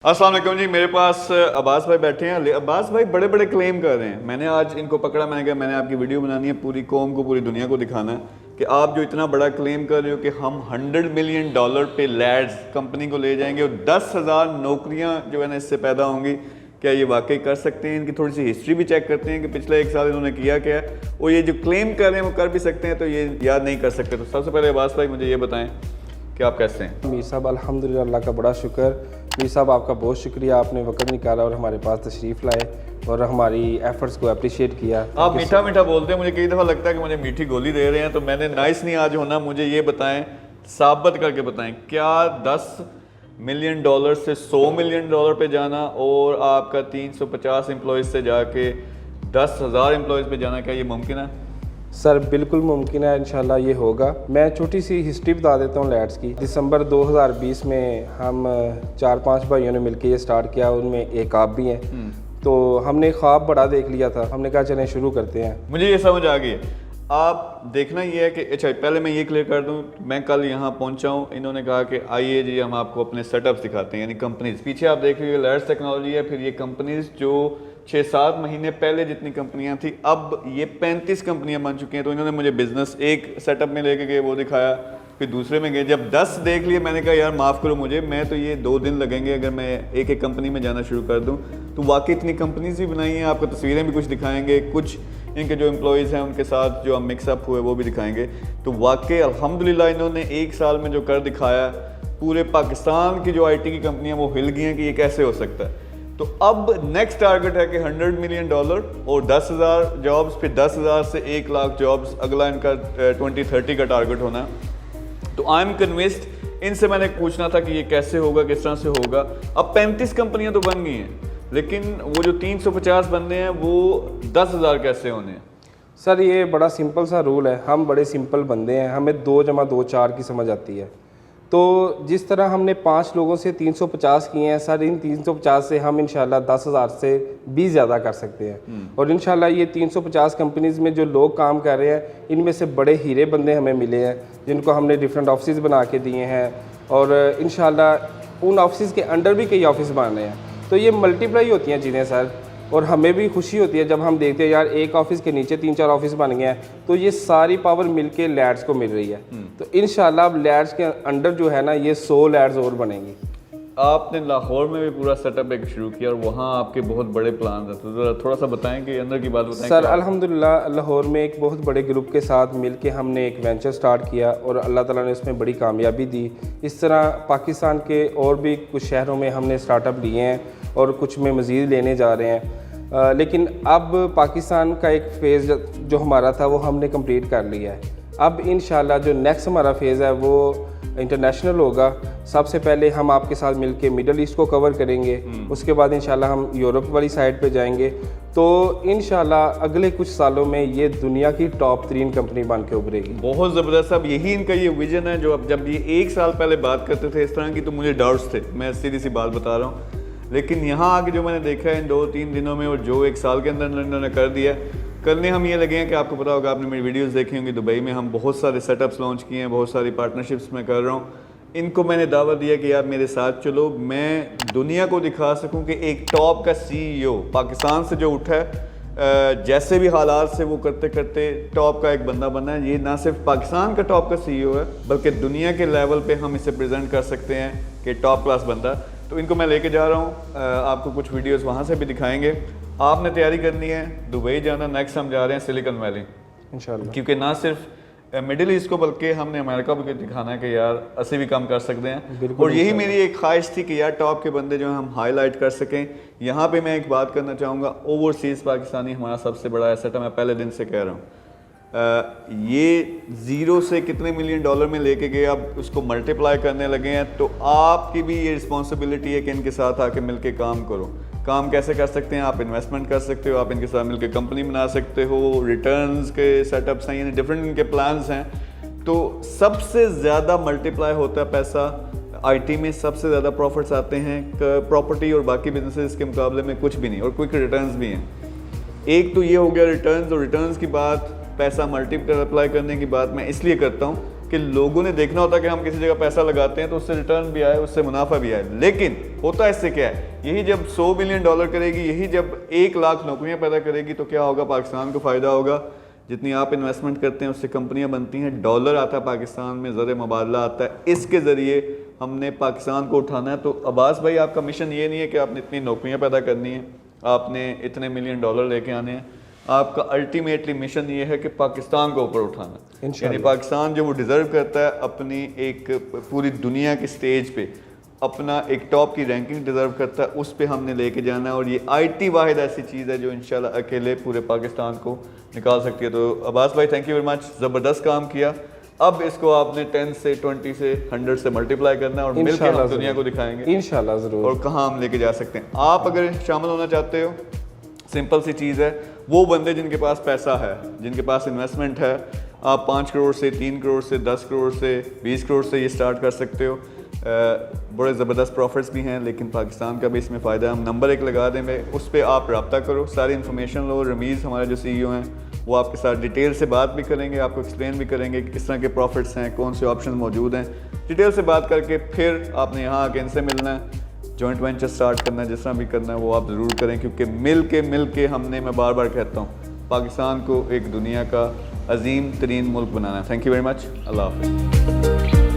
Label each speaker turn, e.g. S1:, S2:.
S1: अस्सलाम वालेकुम जी। मेरे पास अब्बास भाई बैठे हैं। अब्बास भाई बड़े बड़े क्लेम कर रहे हैं। मैंने आज इनको पकड़ा, मैंने कहा मैंने आपकी वीडियो बनानी है, पूरी कौम को पूरी दुनिया को दिखाना है कि आप जो इतना बड़ा क्लेम कर रहे हो कि हम $100 मिलियन पे लैड्स कंपनी को ले जाएंगे और 10,000 नौकरियां जो है ना इससे पैदा होंगी। क्या ये वाकई कर सकते हैं? इनकी थोड़ी सी हिस्ट्री भी चेक करते हैं कि पिछले 1 साल इन्होंने किया क्या है, और ये जो क्लेम कर रहे हैं वो कर भी सकते हैं, तो ये याद नहीं कर सकते। तो सबसे पहले अब्बास भाई मुझे ये बताएं कि आप कैसे हैं?
S2: मीर साहब अल्हम्दुलिल्लाह, अल्लाह का बड़ा शुक्र। मीर साहब आपका बहुत शुक्रिया, आपने वक्त निकाला और हमारे पास तशरीफ़ लाए और हमारी एफर्ट्स को अप्रिशिएट किया।
S1: आप मीठा मीठा बोलते हैं, मुझे कई दफ़ा लगता है कि मुझे मीठी गोली दे रहे हैं, तो मैंने नाइस नहीं आज होना। मुझे ये बताएं, साबित करके बताएं, क्या $10 मिलियन से $100 मिलियन पे जाना और आपका 350 एम्प्लॉयज़ से जाके 10,000 एम्प्लॉयज़ पे जाना, क्या ये मुमकिन है?
S2: सर बिल्कुल मुमकिन है, इंशाल्लाह ये होगा। मैं छोटी सी हिस्ट्री बता देता हूँ लैड्स की। दिसंबर 2020 में हम 4-5 भाइयों ने मिलकर ये स्टार्ट किया, उनमें एक आप भी हैं। तो हमने ख्वाब बड़ा देख लिया था, हमने कहा चलें शुरू करते हैं।
S1: मुझे ये समझ आ गई है। आप देखना ये है कि अच्छा पहले मैं ये क्लियर कर दूं, मैं कल यहाँ पहुँचा हूँ, इन्होंने कहा कि आइए जी हम आपको अपने सेटअप्स दिखाते हैं, यानी कंपनीज। पीछे आप देख लीजिए लैड्स टेक्नोलॉजी है, फिर ये कंपनीज जो 6-7 महीने पहले जितनी कंपनियां थी, अब ये 35 कंपनियां बन चुकी हैं। तो इन्होंने मुझे बिजनेस एक सेटअप में लेके गए, वो दिखाया, फिर दूसरे में गए। जब 10 देख लिए मैंने कहा यार माफ़ करो मुझे, मैं तो ये 2 दिन लगेंगे अगर मैं एक एक कंपनी में जाना शुरू कर दूं। तो वाकई इतनी कंपनीज भी बनाई हैं, आपको तस्वीरें भी कुछ दिखाएंगे, कुछ इनके जो एम्प्लॉयज़ हैं उनके साथ जो हम मिक्सअप हुए वो भी दिखाएंगे। तो वाकई अल्हम्दुलिल्लाह इन्होंने 1 साल में जो कर दिखाया, पूरे पाकिस्तान की जो IT की कंपनियाँ वो हिल गई हैं कि ये कैसे हो सकता है। तो अब नेक्स्ट टारगेट है कि $100 मिलियन और 10,000 जॉब्स, फिर 10,000 से 1 लाख जॉब्स, अगला इनका 2030 का टारगेट होना। तो आई एम कन्विंस्ड। इनसे मैंने पूछना था कि ये कैसे होगा, किस तरह से होगा। अब 35 कंपनियां तो बन गई हैं, लेकिन वो जो 350 बनने हैं वो 10,000 कैसे होने हैं?
S2: सर ये बड़ा सिंपल सा रूल है, हम बड़े सिंपल बंदे हैं, हमें 2 + 2 4 की समझ आती है। तो जिस तरह हमने 5 लोगों से 350 किए हैं सर, इन 350 से हम इंशाल्लाह 10,000 से भी ज़्यादा कर सकते हैं। और इंशाल्लाह ये 350 कंपनीज़ में जो लोग काम कर रहे हैं, इनमें से बड़े हीरे बंदे हमें मिले हैं, जिनको हमने डिफरेंट ऑफिस बना के दिए हैं, और इंशाल्लाह उन ऑफिस के अंडर भी कई ऑफिस बन रहे हैं। तो ये मल्टीप्लाई होती हैं चीज़ें सर, और हमें भी खुशी होती है जब हम देखते हैं यार एक ऑफिस के नीचे 3-4 ऑफिस बन गए हैं। तो ये सारी पावर मिलके लैड्स को मिल रही है। तो इंशाल्लाह अब लैड्स के अंडर जो है ना, ये 100 लैड्स और बनेंगी।
S1: आपने लाहौर में भी पूरा सेटअप एक शुरू किया और वहाँ आपके बहुत बड़े प्लान हैं, तो ज़रा थोड़ा सा बताएं कि अंदर की बात बताएं।
S2: सर अल्हम्दुलिल्लाह लाहौर में एक बहुत बड़े ग्रुप के साथ मिलके हमने एक वेंचर स्टार्ट किया और अल्लाह ताला ने उसमें बड़ी कामयाबी दी। इस तरह पाकिस्तान के और भी कुछ शहरों में हमने स्टार्टअप लिए हैं और कुछ में मज़ीद लेने जा रहे हैं। लेकिन अब पाकिस्तान का एक फ़ेज़ जो हमारा था वो हमने कंप्लीट कर लिया है। अब इंशाल्लाह जो नेक्स्ट हमारा फेज़ है वो इंटरनेशनल होगा। सबसे पहले हम आपके साथ मिलके मिडल ईस्ट को कवर करेंगे, उसके बाद इंशाल्लाह हम यूरोप वाली साइड पे जाएंगे। तो इंशाल्लाह अगले कुछ सालों में ये दुनिया की टॉप 3 कंपनी बन के उभरेगी।
S1: बहुत ज़बरदस्त। अब यही इनका ये विजन है। जो अब जब ये 1 साल पहले बात करते थे इस तरह की, तो मुझे डाउट्स थे, मैं सीधी सी बात बता रहा हूँ। लेकिन यहाँ आके जो मैंने देखा है इन 2-3 दिनों में, और जो 1 साल के अंदर इन्होंने कर दिया, करने हम ये लगे हैं कि आपको पता होगा, आपने मेरी वीडियोस देखी होंगी, दुबई में हम बहुत सारे सेटअप्स लॉन्च किए हैं, बहुत सारी पार्टनरशिप्स में कर रहा हूँ। इनको मैंने दावा दिया कि यार मेरे साथ चलो, मैं दुनिया को दिखा सकूँ कि एक टॉप का CEO पाकिस्तान से जो उठा है, जैसे भी हालात से वो करते करते टॉप का एक बंदा बना है। ये ना सिर्फ पाकिस्तान का टॉप का CEO है, बल्कि दुनिया के लेवल पे हम इसे प्रेजेंट कर सकते हैं कि टॉप क्लास बंदा। तो इनको मैं लेके जा रहा हूँ, आपको कुछ वीडियोस वहाँ से भी दिखाएंगे। आपने तैयारी करनी है, दुबई जाना, नेक्स्ट हम जा रहे हैं सिलिकॉन वैली
S2: इंशाल्लाह,
S1: क्योंकि ना सिर्फ मिडिल ईस्ट को बल्कि हमने अमेरिका भी दिखाना है कि यार असी भी काम कर सकते हैं। और यही मेरी एक ख्वाहिश थी कि यार टॉप के बंदे जो हैं हम हाईलाइट कर सकें। यहाँ पे मैं एक बात करना चाहूँगा, ओवरसीज़ पाकिस्तानी हमारा सबसे बड़ा एसेट है। मैं पहले दिन से कह रहा हूँ, ये 0 से कितने $1 मिलियन में लेके गए, अब उसको मल्टीप्लाई करने लगे हैं। तो आपकी भी ये रिस्पॉन्सिबिलिटी है कि इनके साथ आके मिलके काम करो। काम कैसे कर सकते हैं? आप इन्वेस्टमेंट कर सकते हो, आप इनके साथ मिलकर कंपनी बना सकते हो, रिटर्न्स के सेटअप्स हैं, यानी डिफरेंट इनके प्लान्स हैं। तो सबसे ज़्यादा मल्टीप्लाई होता है पैसा IT में, सबसे ज़्यादा प्रॉफिट्स आते हैं प्रॉपर्टी और बाकी बिजनेसेस के मुकाबले में कुछ भी नहीं, और क्विक रिटर्न्स भी हैं। एक तो ये हो गया रिटर्न्स, और रिटर्न्स की बात, पैसा मल्टीप्लाई करने की बात मैं इसलिए करता हूँ कि लोगों ने देखना होता है कि हम किसी जगह पैसा लगाते हैं तो उससे रिटर्न भी आए, उससे मुनाफा भी आए। लेकिन होता इससे क्या है, यही जब $100 बिलियन करेगी, यही जब 1 लाख नौकरियां पैदा करेगी तो क्या होगा, पाकिस्तान को फ़ायदा होगा। जितनी आप इन्वेस्टमेंट करते हैं उससे कंपनियां बनती हैं, डॉलर आता है पाकिस्तान में, ज़र मुबादला आता है, इसके ज़रिए हमने पाकिस्तान को उठाना है। तो अब्बास भाई, आपका मिशन ये नहीं है कि आपने इतनी नौकरियाँ पैदा करनी है, आपने इतने $1 मिलियन लेके आने हैं। आपका अल्टीमेटली मिशन ये है कि पाकिस्तान को ऊपर उठाना, यानी पाकिस्तान जो वो डिज़र्व करता है, अपनी एक पूरी दुनिया की स्टेज पे अपना एक टॉप की रैंकिंग डिज़र्व करता है, उस पे हमने लेके जाना है। और ये IT वाहिद ऐसी चीज़ है जो इंशाल्लाह अकेले पूरे पाकिस्तान को निकाल सकती है। तो अब्बास भाई, थैंक यू वेरी मच, ज़बरदस्त काम किया। अब इसको आपने 10 से 20 से 100 से मल्टीप्लाई करना है और मिलकर हम दुनिया को दिखाएंगे
S2: इंशाल्लाह ज़रूर,
S1: और कहाँ हम लेके जा सकते हैं। आप अगर शामिल होना चाहते हो, सिंपल सी चीज़ है, वो बंदे जिनके पास पैसा है, जिनके पास इन्वेस्टमेंट है, आप 5 करोड़ से, 3 करोड़ से, 10 करोड़ से, 20 करोड़ से ये स्टार्ट कर सकते हो। बड़े ज़बरदस्त प्रॉफिट्स भी हैं, लेकिन पाकिस्तान का भी इसमें फ़ायदा है। हम नंबर 1 लगा देंगे, उस पर आप रब्ता करो, सारी इन्फॉर्मेशन लो। रमीज़ हमारे जो CEO हैं वो आपके साथ डिटेल से बात भी करेंगे, आपको एक्सप्लेन भी करेंगे कि किस तरह के प्रॉफिट्स हैं, कौन से ऑप्शन मौजूद हैं। डिटेल से बात करके फिर आपने यहाँ आके इनसे मिलना है, जॉइंट वेंचर स्टार्ट करना है, जिस तरह भी करना है वो आप ज़रूर करें, क्योंकि मिल के हमने, मैं बार बार कहता हूँ, पाकिस्तान को एक दुनिया का अजीम तरीन मुल्क बनाना है। थैंक यू वेरी मच, अल्लाह हाफ़िज़।